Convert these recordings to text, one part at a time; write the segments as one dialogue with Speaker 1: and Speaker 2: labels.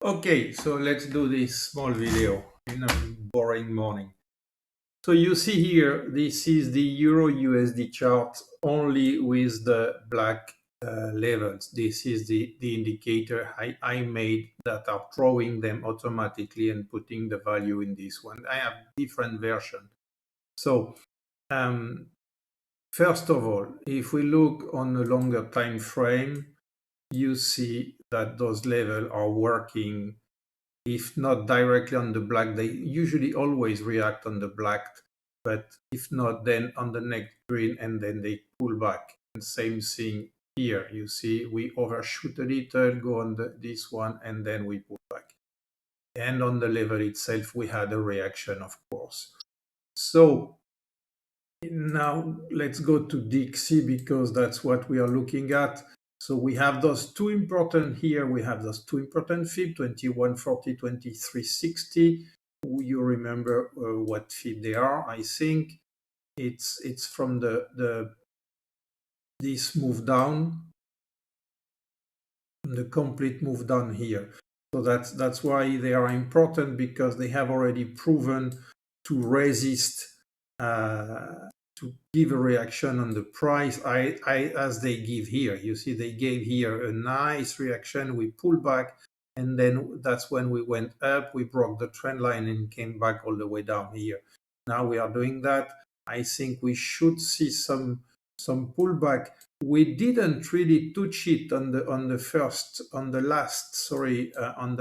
Speaker 1: Okay, so let's do this small video in a boring morning. So you see here, this is the Euro USD chart only with the black levels. This is the indicator I made that are drawing them automatically and putting the value in this one. I have different version. So um, first of all, if we look on a longer time frame, you see that those levels are working. If not directly on the black, they usually always react on the black, but if not, then on the next green, and then they pull back. And same thing here. You see, we overshoot a little, go on this one, and then we pull back. And on the level itself, we had a reaction, of course. So now let's go to Dixie because that's what we are looking at. So we have those two important here. We have those two important fib, 2140, 2360. You remember what fib they are, I think. It's from this move down, the complete move down here. So that's why they are important, because they have already proven to resist, to give a reaction on the price as they give here. You see, they gave here a nice reaction. We pulled back, and then that's when we went up. We broke the trend line and came back all the way down here. Now we are doing that. I think we should see some pullback. We didn't really touch it on the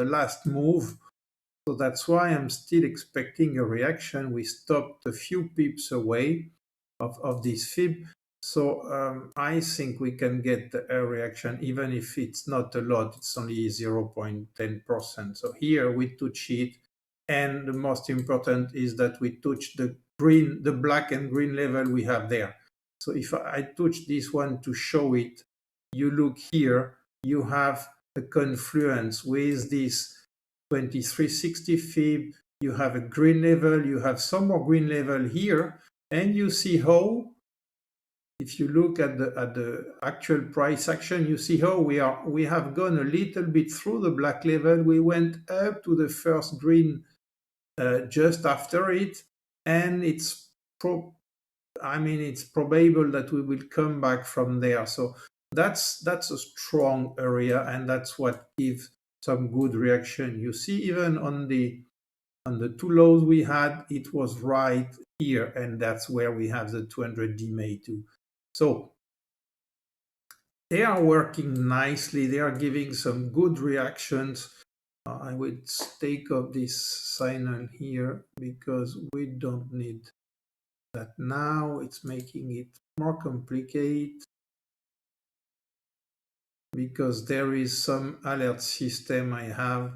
Speaker 1: last move. So that's why I'm still expecting a reaction. We stopped a few pips away of this fib. So I think we can get a reaction, even if it's not a lot, it's only 0.10%. So here we touch it. And the most important is that we touch the black and green level we have there. So if I touch this one to show it, you look here, you have a confluence with this 2360 fib, you have a green level, you have some more green level here, and you see how, if you look at the actual price action, you see how we have gone a little bit through the black level. We went up to the first green just after it, and it's probable that we will come back from there. So that's a strong area, and that's what gives some good reaction. You see, even on the two lows we had, it was right here, and that's where we have the 200 DMA too. So they are working nicely. They are giving some good reactions. I would take up this signal here because we don't need that now. It's making it more complicated because there is some alert system I have.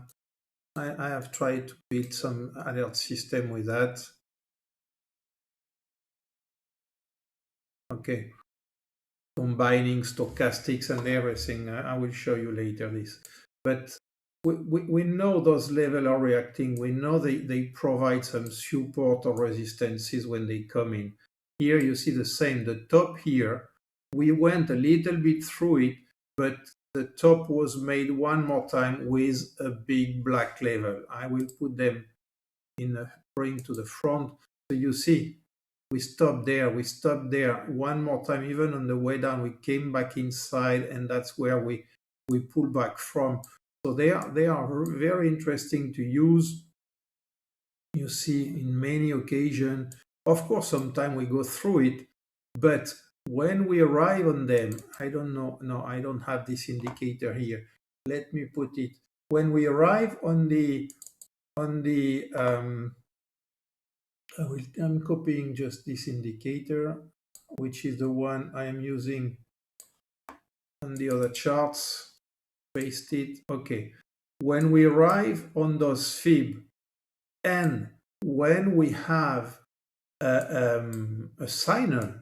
Speaker 1: I have tried to build some alert system with that. Okay, combining stochastics and everything. I will show you later this. But we know those levels are reacting. We know they provide some support or resistances when they come in. Here you see the same. The top here, we went a little bit through it, but the top was made one more time with a big black level. I will put them in a bring to the front. So you see, we stopped there one more time. Even on the way down, we came back inside, and that's where we pull back from. So they are very interesting to use. You see, in many occasions, of course, sometimes we go through it, but when we arrive on them, I don't know, no, I don't have this indicator here. Let me put it. When we arrive on the I'm copying just this indicator, which is the one I am using on the other charts. Paste it. Okay. When we arrive on those fib, and when we have a signal,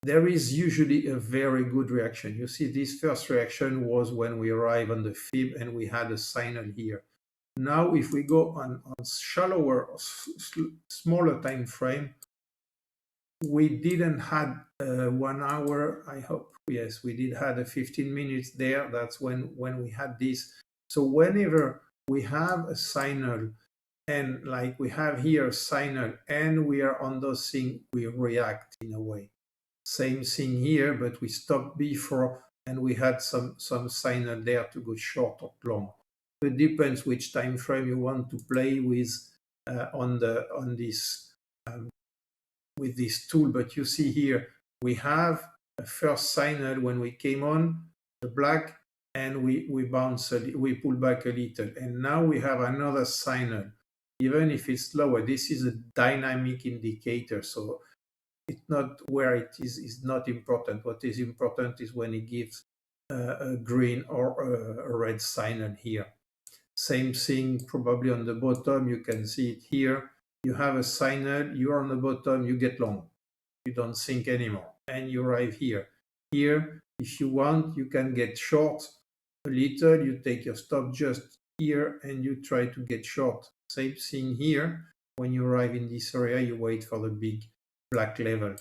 Speaker 1: there is usually a very good reaction. You see, this first reaction was when we arrive on the fib and we had a signal here. Now, if we go on shallower, smaller time frame, we didn't had 1 hour. I hope, yes, we did had a 15 minutes there. That's when we had this. So whenever we have a signal, and like we have here a signal, and we are on those things, we react in a way. Same thing here, but we stopped before and we had some signal there to go short or long. It depends which time frame you want to play with on this with this tool. But you see here we have a first signal when we came on the black, and we bounce we pull back a little, and now we have another signal. Even if it's lower, this is a dynamic indicator, so it's not where it is not important. What is important is when it gives a green or a red signal here. Same thing probably on the bottom. You can see it here. You have a signal, you're on the bottom, you get long. You don't sink anymore, and you arrive here. Here, if you want, you can get short a little. You take your stop just here and you try to get short. Same thing here. When you arrive in this area, you wait for the big black level.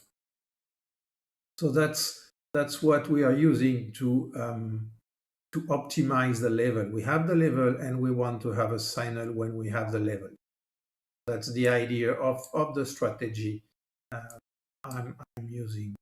Speaker 1: So that's what we are using to optimize the level. We have the level, and we want to have a signal when we have the level. That's the idea of the strategy I'm using.